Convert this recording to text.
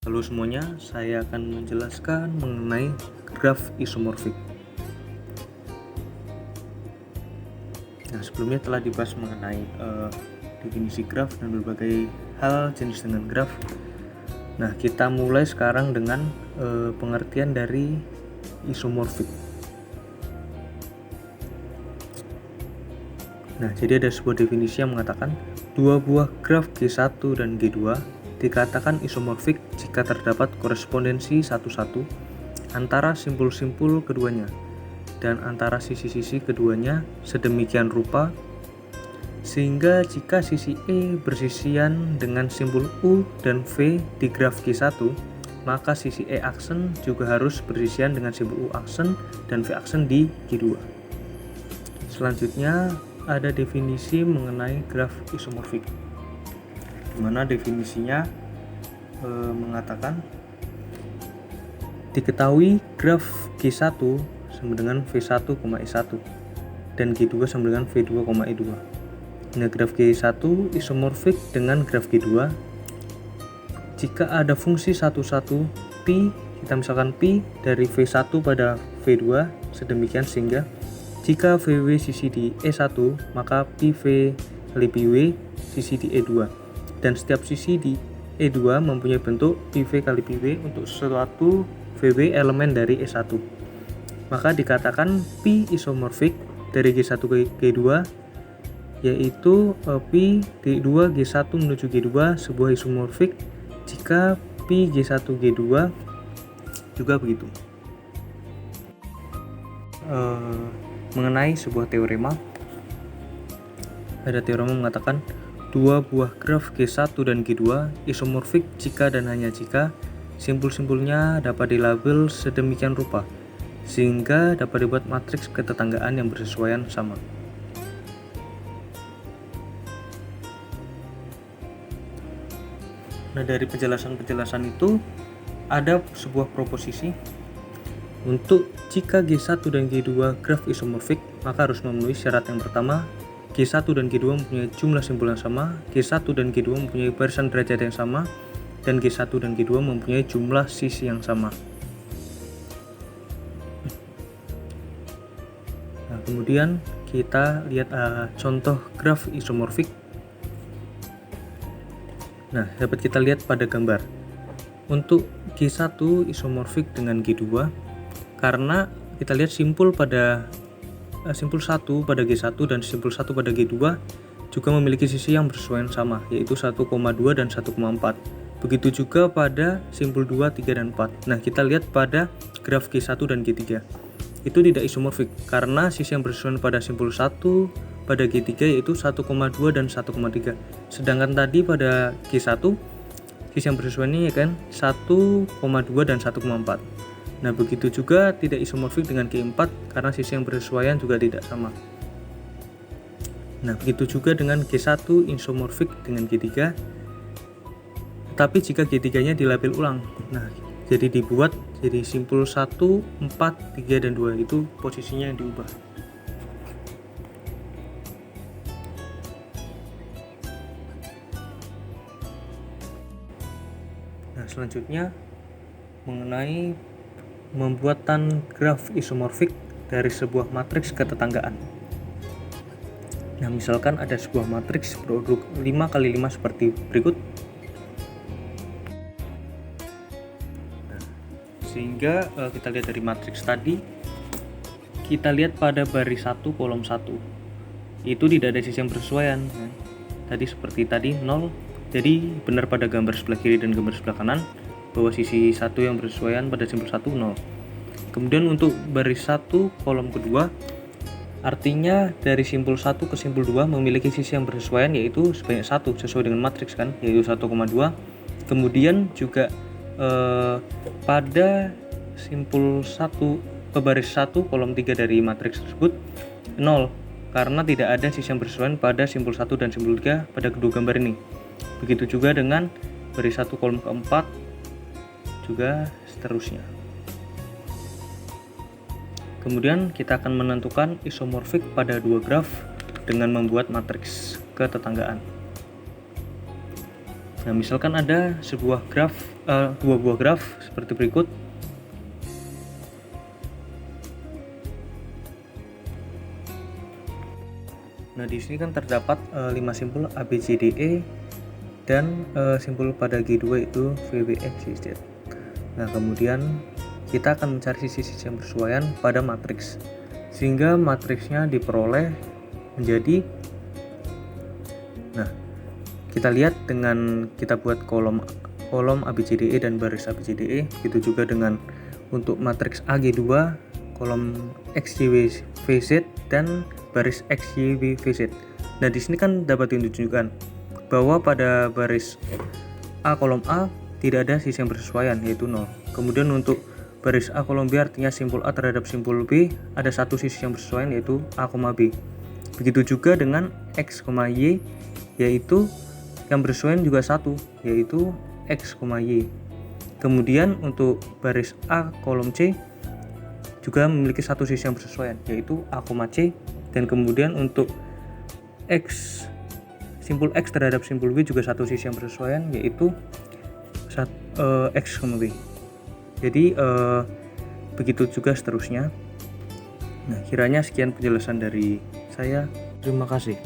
Halo semuanya, saya akan menjelaskan mengenai graf isomorfik. Nah, sebelumnya telah dibahas mengenai definisi graf dan berbagai hal jenis dengan graf. Nah, kita mulai sekarang dengan pengertian dari isomorfik. Nah, jadi ada sebuah definisi yang mengatakan dua buah graf G1 dan G2 dikatakan isomorfik jika terdapat korespondensi satu-satu antara simpul-simpul keduanya dan antara sisi-sisi keduanya sedemikian rupa sehingga jika sisi E bersisian dengan simpul U dan V di graf G1, maka sisi E aksen juga harus bersisian dengan simpul U aksen dan V aksen di G2. Selanjutnya ada definisi mengenai graf isomorfik, di mana definisinya mengatakan diketahui graf G1 sama dengan V1, E1 dan G2 sama dengan V2, E2. Nah, graf G1 isomorfik dengan graf G2 jika ada fungsi satu-satu pi, kita misalkan pi dari V1 pada V2 sedemikian sehingga jika VW sisi di E1 maka pi V kali pi W sisi di E2 dan setiap sisi di E2 mempunyai bentuk pi V kali pi W untuk suatu VW elemen dari E1, maka dikatakan pi isomorfik dari G1 ke G2 yaitu pi D2 G1 menuju G2 sebuah isomorfik jika pi G1 G2 juga begitu. Mengenai sebuah teorema, ada teorema mengatakan dua buah graf G1 dan G2 isomorfik jika dan hanya jika simpul-simpulnya dapat dilabel sedemikian rupa sehingga dapat dibuat matriks ketetanggaan yang bersesuaian sama. Nah, dari penjelasan-penjelasan itu ada sebuah proposisi untuk jika G1 dan G2 graf isomorfik, maka harus memenuhi syarat yang pertama, G1 dan G2 mempunyai jumlah simpul yang sama, G1 dan G2 mempunyai barisan derajat yang sama, dan G1 dan G2 mempunyai jumlah sisi yang sama. Nah, kemudian kita lihat contoh graf isomorfik. Nah, dapat kita lihat pada gambar. Untuk G1 isomorfik dengan G2 karena kita lihat simpul 1 pada G1 dan simpul 1 pada G2 juga memiliki sisi yang bersesuaian sama, yaitu 1,2 dan 1,4. Begitu juga pada simpul 2, 3, dan 4. Nah, kita lihat pada graf G1 dan G3. Itu tidak isomorfik karena sisi yang bersesuaian pada simpul 1 pada G3 yaitu 1,2 dan 1,3. Sedangkan tadi pada G1 sisi yang bersesuaian ini kan 1,2 dan 1,4. Nah, begitu juga tidak isomorfik dengan G4 karena sisi yang bersesuaian juga tidak sama. Nah, begitu juga dengan G1 isomorfik dengan G3. Tapi jika G3-nya dilabel ulang. Nah, jadi dibuat jadi simpul 1, 4, 3, dan 2 itu posisinya yang diubah. Nah, selanjutnya mengenai pembuatan graf isomorfik dari sebuah matriks ketetanggaan. Nah, misalkan ada sebuah matriks produk 5 kali 5 seperti berikut. Nah, sehingga kita lihat dari matriks tadi, kita lihat pada baris 1 kolom 1 itu tidak ada sisi yang bersesuaian. Nah, tadi seperti tadi 0, jadi benar pada gambar sebelah kiri dan gambar sebelah kanan bahwa sisi 1 yang bersesuaian pada simpul 1 0. Kemudian untuk baris 1 kolom kedua artinya dari simpul 1 ke simpul 2 memiliki sisi yang bersesuaian yaitu sebanyak 1 sesuai dengan matriks kan, yaitu 1,2. Kemudian juga pada simpul 1 ke baris 1 kolom 3 dari matriks tersebut 0 karena tidak ada sisi yang bersesuaian pada simpul 1 dan simpul 3 pada kedua gambar ini. Begitu juga dengan baris 1 kolom keempat juga seterusnya. Kemudian kita akan menentukan isomorfik pada dua graf dengan membuat matriks ketetanggaan. Nah, misalkan ada sebuah graf, dua buah graf seperti berikut. Nah, di sini kan terdapat 5 simpul ABCDE dan simpul pada G2 itu VBXYZ. Nah, kemudian kita akan mencari sisi-sisi yang bersesuaian pada matriks, sehingga matriksnya diperoleh menjadi, nah, kita lihat dengan kita buat kolom ABCDE dan baris ABCDE. Begitu juga dengan untuk matriks AG2, kolom XYVZ dan baris XYVZ. Nah, di sini kan dapat ditunjukkan bahwa pada baris A kolom A tidak ada sisi yang bersesuaian, yaitu 0. Kemudian untuk baris A kolom B artinya simpul A terhadap simpul B ada satu sisi yang bersesuaian, yaitu A, B. Begitu juga dengan X, Y, yaitu yang bersesuaian juga satu, yaitu X, Y. Kemudian untuk baris A kolom C juga memiliki satu sisi yang bersesuaian, yaitu A, C. Dan kemudian untuk X, simpul X terhadap simpul B juga satu sisi yang bersesuaian, yaitu X, B. Jadi begitu juga seterusnya. Nah, kiranya sekian penjelasan dari saya. Terima kasih.